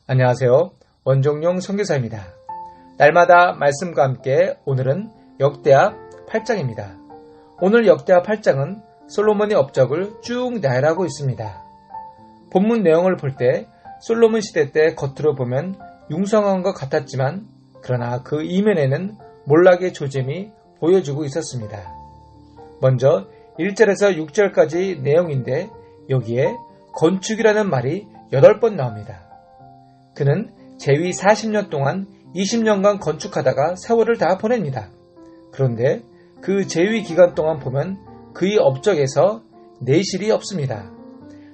안녕하세요. 원종용 선교사입니다. 날마다 말씀과 함께 오늘은 역대하 8장입니다. 오늘 역대하 8장은 솔로몬의 업적을 쭉 나열하고 있습니다. 본문 내용을 볼 때 솔로몬 시대 때 겉으로 보면 융성한 것 같았지만 그러나 그 이면에는 몰락의 조짐이 보여주고 있었습니다. 먼저 1절에서 6절까지 내용인데 여기에 건축이라는 말이 8번 나옵니다. 그는 재위 40년 동안 20년간 건축하다가 세월을 다 보냅니다. 그런데 그 재위 기간 동안 보면 그의 업적에서 내실이 없습니다.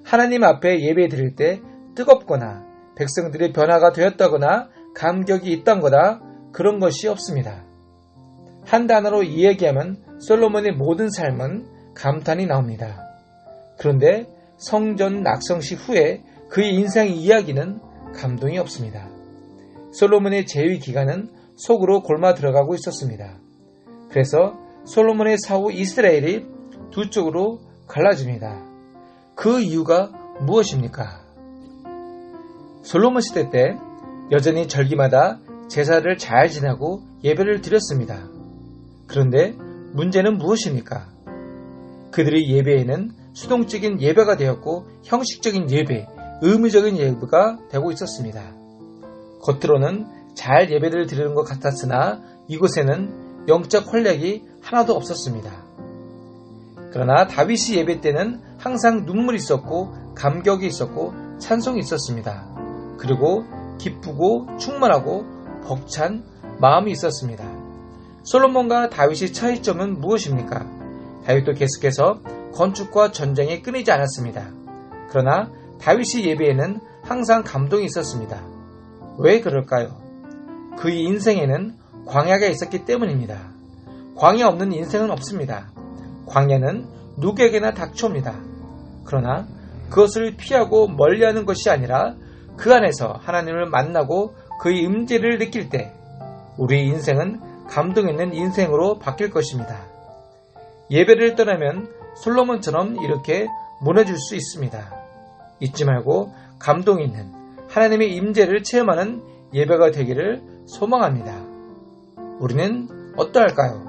하나님 앞에 예배 드릴 때 뜨겁거나 백성들이 변화가 되었다거나 감격이 있던 거다 그런 것이 없습니다. 한 단어로 이야기하면 솔로몬의 모든 삶은 감탄이 나옵니다. 그런데 성전 낙성시 후에 그의 인생 이야기는 감동이 없습니다. 솔로몬의 재위 기간은 속으로 골마 들어가고 있었습니다. 그래서 솔로몬의 사후 이스라엘이 두 쪽으로 갈라집니다. 그 이유가 무엇입니까? 솔로몬 시대 때 여전히 절기마다 제사를 잘 지내고 예배를 드렸습니다. 그런데 문제는 무엇입니까? 그들의 예배에는 수동적인 예배가 되었고 형식적인 예배, 의무적인 예배가 되고 있었습니다. 겉으로는 잘 예배를 드리는 것 같았으나 이곳에는 영적 활력이 하나도 없었습니다. 그러나 다윗이 예배 때는 항상 눈물이 있었고 감격이 있었고 찬송이 있었습니다. 그리고 기쁘고 충만하고 벅찬 마음이 있었습니다. 솔로몬과 다윗의 차이점은 무엇입니까? 다윗도 계속해서 건축과 전쟁이 끊이지 않았습니다. 그러나 다윗의 예배에는 항상 감동이 있었습니다. 왜 그럴까요? 그의 인생에는 광야가 있었기 때문입니다. 광야 없는 인생은 없습니다. 광야는 누구에게나 닥쳐옵니다. 그러나 그것을 피하고 멀리하는 것이 아니라 그 안에서 하나님을 만나고 그의 임재를 느낄 때 우리의 인생은 감동 있는 인생으로 바뀔 것입니다. 예배를 떠나면 솔로몬처럼 이렇게 무너질 수 있습니다. 잊지 말고 감동 있는 하나님의 임재를 체험하는 예배가 되기를 소망합니다. 우리는 어떠할까요?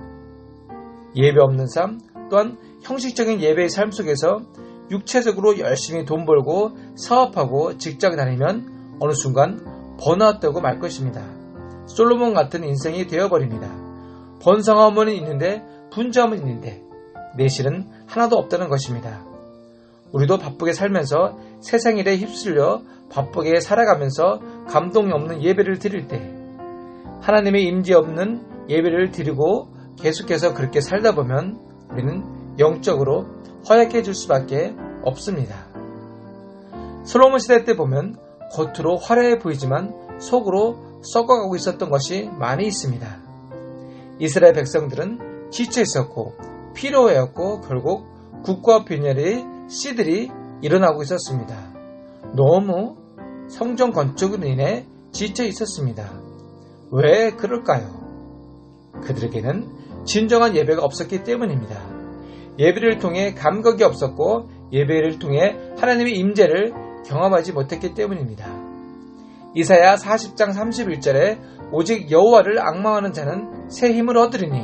예배 없는 삶 또한 형식적인 예배의 삶 속에서 육체적으로 열심히 돈 벌고 사업하고 직장 다니면 어느 순간 번아웃되고 말 것입니다. 솔로몬 같은 인생이 되어버립니다. 번성함은 있는데 분주함은 있는데 내실은 하나도 없다는 것입니다. 우리도 바쁘게 살면서 세상 일에 휩쓸려 바쁘게 살아가면서 감동이 없는 예배를 드릴 때 하나님의 임재 없는 예배를 드리고 계속해서 그렇게 살다 보면 우리는 영적으로 허약해질 수밖에 없습니다. 솔로몬 시대 때 보면 겉으로 화려해 보이지만 속으로 썩어가고 있었던 것이 많이 있습니다. 이스라엘 백성들은 지쳐 있었고 피로해였고 결국 국가 빈혈의 씨들이 일어나고 있었습니다. 너무 성전 건축으로 인해 지쳐 있었습니다. 왜 그럴까요? 그들에게는 진정한 예배가 없었기 때문입니다. 예배를 통해 감격이 없었고 예배를 통해 하나님의 임재를 경험하지 못했기 때문입니다. 이사야 40장 31절에 오직 여호와를 앙망하는 자는 새 힘을 얻으리니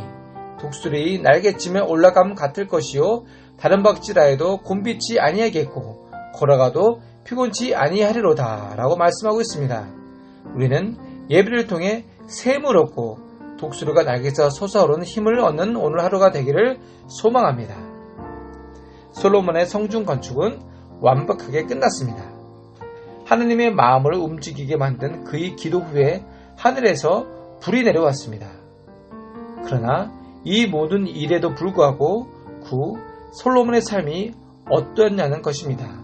독수리 날개쯤에 올라감 같을 것이요 다른 박지라 해도 곤빛이 아니하겠고 걸어가도 피곤치 아니하리로다 라고 말씀하고 있습니다. 우리는 예배를 통해 새 힘을 얻고 독수리가 날개에서 솟아오르는 힘을 얻는 오늘 하루가 되기를 소망합니다. 솔로몬의 성중 건축은 완벽하게 끝났습니다. 하느님의 마음을 움직이게 만든 그의 기도 후에 하늘에서 불이 내려왔습니다. 그러나 이 모든 일에도 불구하고 솔로몬의 삶이 어떠했냐는 것입니다.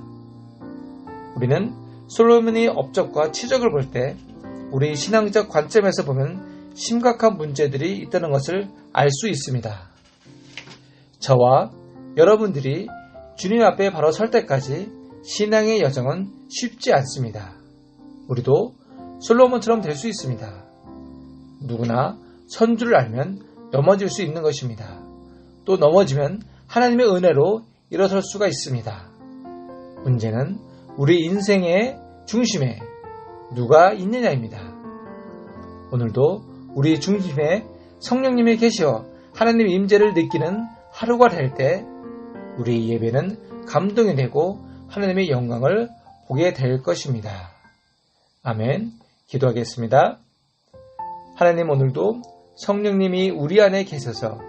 우리는 솔로몬의 업적과 치적을 볼 때 우리 신앙적 관점에서 보면 심각한 문제들이 있다는 것을 알 수 있습니다. 저와 여러분들이 주님 앞에 바로 설 때까지 신앙의 여정은 쉽지 않습니다. 우리도 솔로몬처럼 될 수 있습니다. 누구나 선주를 알면 넘어질 수 있는 것입니다. 또 넘어지면 하나님의 은혜로 일어설 수가 있습니다. 문제는 우리 인생의 중심에 누가 있느냐입니다. 오늘도 우리 중심에 성령님이 계시어 하나님의 임재를 느끼는 하루가 될 때 우리 예배는 감동이 되고 하나님의 영광을 보게 될 것입니다. 아멘. 기도하겠습니다. 하나님, 오늘도 성령님이 우리 안에 계셔서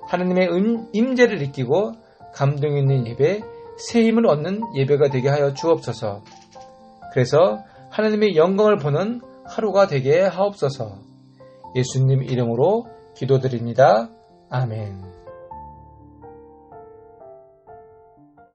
하나님의 임재를 느끼고 감동 있는 예배, 새 힘을 얻는 예배가 되게 하여 주옵소서. 그래서 하나님의 영광을 보는 하루가 되게 하옵소서. 예수님 이름으로 기도드립니다. 아멘.